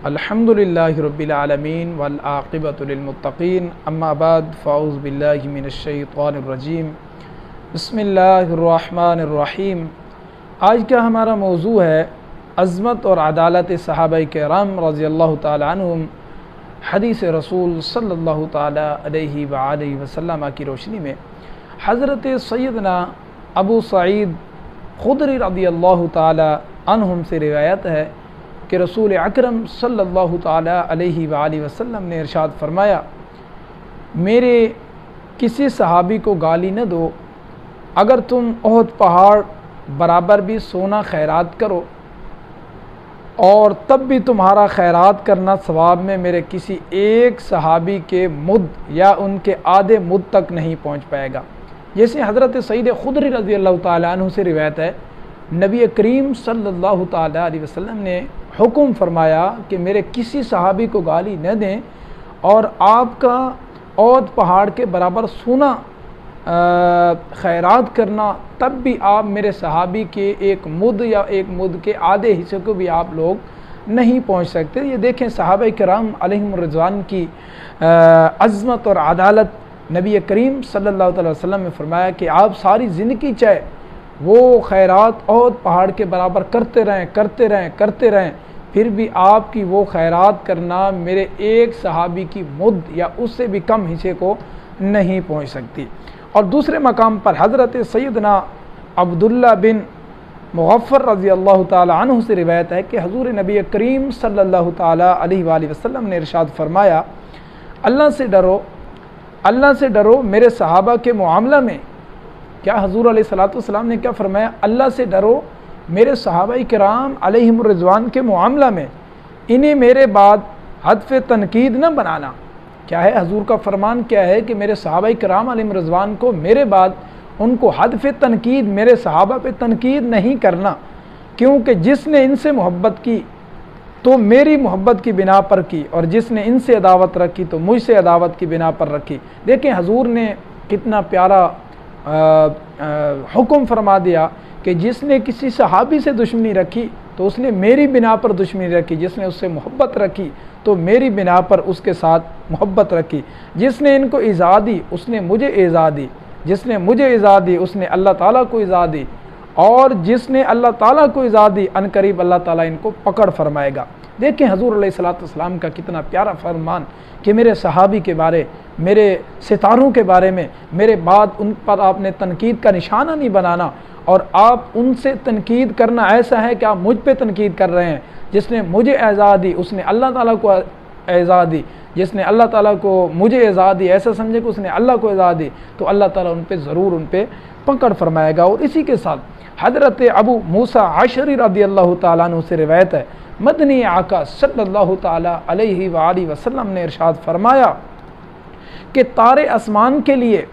الحمدللہ رب العالمین والعاقبۃ للمتقین اما بعد فاعوذ باللہ من الشیطان الرجیم بسم اللہ الرحمن الرحیم۔ آج کا ہمارا موضوع ہے عظمت اور عدالت صحابہ کرام رضی اللہ تعالی عنہم، حدیث رسول صلی اللہ تعالی علیہ وآلہ وسلم کی روشنی میں حضرت سیدنا ابو سعید خدری رضی اللہ تعالی عنہم سے روایت ہے کہ رسول اکرم صلی اللہ تعالی علیہ وآلہ وسلم نے ارشاد فرمایا، میرے کسی صحابی کو گالی نہ دو اگر تم احد پہاڑ برابر بھی سونا خیرات کرو، اور تب بھی تمہارا خیرات کرنا ثواب میں میرے کسی ایک صحابی کے مد یا ان کے آدھے مد تک نہیں پہنچ پائے گا۔ جیسے حضرت سید خدری رضی اللہ تعالیٰ عنہ سے روایت ہے، نبی کریم صلی اللہ تعالیٰ علیہ وسلم نے حکم فرمایا کہ میرے کسی صحابی کو گالی نہ دیں، اور آپ کا احد پہاڑ کے برابر سونا خیرات کرنا تب بھی آپ میرے صحابی کے ایک مد یا ایک مد کے آدھے حصے کو بھی آپ لوگ نہیں پہنچ سکتے۔ یہ دیکھیں صحابہ کرام علیہم الرضوان کی عظمت اور عدالت۔ نبی کریم صلی اللہ علیہ وسلم نے فرمایا کہ آپ ساری زندگی چاہے وہ خیرات احد پہاڑ کے برابر کرتے رہیں، پھر بھی آپ کی وہ خیرات کرنا میرے ایک صحابی کی مد یا اس سے بھی کم حصے کو نہیں پہنچ سکتی۔ اور دوسرے مقام پر حضرت سیدنا عبداللہ بن مغفر رضی اللہ تعالی عنہ سے روایت ہے کہ حضور نبی کریم صلی اللہ تعالی علیہ وآلہ وسلم نے ارشاد فرمایا، اللہ سے ڈرو میرے صحابہ کے معاملہ میں۔ کیا حضور علیہ الصلوۃ والسلام نے کیا فرمایا؟ اللہ سے ڈرو میرے صحابہ کرام علیہم الرضوان کے معاملہ میں، انہیں میرے بعد ہدف تنقید نہ بنانا۔ کیا ہے حضور کا فرمان؟ کیا ہے کہ میرے صحابہ کرام علیہم الرضوان کو میرے بعد ان کو ہدف تنقید، میرے صحابہ پہ تنقید نہیں کرنا، کیونکہ جس نے ان سے محبت کی تو میری محبت کی بنا پر کی، اور جس نے ان سے عداوت رکھی تو مجھ سے عداوت کی بنا پر رکھی۔ دیکھیں حضور نے کتنا پیارا حکم فرما دیا کہ جس نے کسی صحابی سے دشمنی رکھی تو اس نے میری بنا پر دشمنی رکھی، جس نے اس سے محبت رکھی تو میری بنا پر اس کے ساتھ محبت رکھی، جس نے ان کو ایذا دی اس نے مجھے ایذا دی، جس نے مجھے ایذا دی اس نے اللہ تعالیٰ کو ایذا دی، اور جس نے اللہ تعالیٰ کو ایذا دی ان قریب اللہ تعالیٰ ان کو پکڑ فرمائے گا۔ دیکھیں حضور علیہ الصلوۃ والسلام کا کتنا پیارا فرمان کہ میرے صحابی کے بارے، میرے ستاروں کے بارے میں میرے بعد ان پر آپ نے تنقید کا نشانہ نہیں بنانا، اور آپ ان سے تنقید کرنا ایسا ہے کہ آپ مجھ پہ تنقید کر رہے ہیں۔ جس نے مجھے ایذا دی اس نے اللہ تعالیٰ کو ایذا دی، جس نے اللہ تعالیٰ کو مجھے ایذا دی ایسا سمجھے کہ اس نے اللہ کو ایذا دی، تو اللہ تعالیٰ ان پہ ضرور ان پہ پکڑ فرمائے گا۔ اور اسی کے ساتھ حضرت ابو موسیٰ عشری رضی اللہ تعالیٰ عنہ سے روایت ہے، مدنی آقا صلی اللہ تعالیٰ علیہ وآلہ وسلم نے ارشاد فرمایا کہ تارے آسمان کے لیے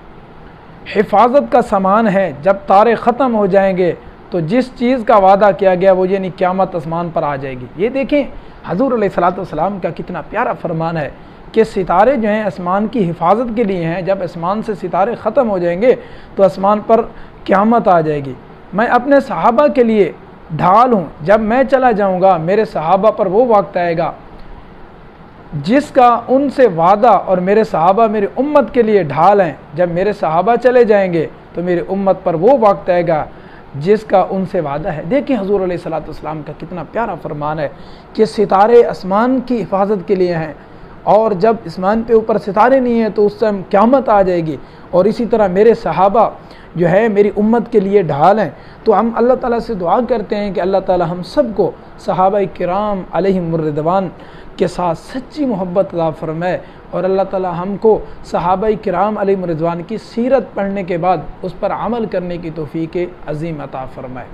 حفاظت کا سامان ہے، جب تارے ختم ہو جائیں گے تو جس چیز کا وعدہ کیا گیا وہ یعنی قیامت آسمان پر آ جائے گی۔ یہ دیکھیں حضور علیہ الصلوۃ والسلام کا کتنا پیارا فرمان ہے کہ ستارے جو ہیں آسمان کی حفاظت کے لیے ہیں، جب آسمان سے ستارے ختم ہو جائیں گے تو آسمان پر قیامت آ جائے گی۔ میں اپنے صحابہ کے لیے ڈھال ہوں، جب میں چلا جاؤں گا میرے صحابہ پر وہ وقت آئے گا جس کا ان سے وعدہ، اور میرے صحابہ میری امت کے لیے ڈھال ہیں، جب میرے صحابہ چلے جائیں گے تو میری امت پر وہ وقت آئے گا جس کا ان سے وعدہ ہے۔ دیکھیں حضور علیہ الصلوۃ والسلام کا کتنا پیارا فرمان ہے کہ ستارے آسمان کی حفاظت کے لیے ہیں، اور جب آسمان پہ اوپر ستارے نہیں ہیں تو اس سے قیامت آ جائے گی، اور اسی طرح میرے صحابہ جو ہے میری امت کے لیے ڈھال ہیں۔ تو ہم اللہ تعالیٰ سے دعا کرتے ہیں کہ اللہ تعالیٰ ہم سب کو صحابہ کرام علیہم الرضوان کے ساتھ سچی محبت عطا فرمائے، اور اللہ تعالیٰ ہم کو صحابہ کرام علیہم الرضوان کی سیرت پڑھنے کے بعد اس پر عمل کرنے کی توفیق عظیم عطا فرمائے۔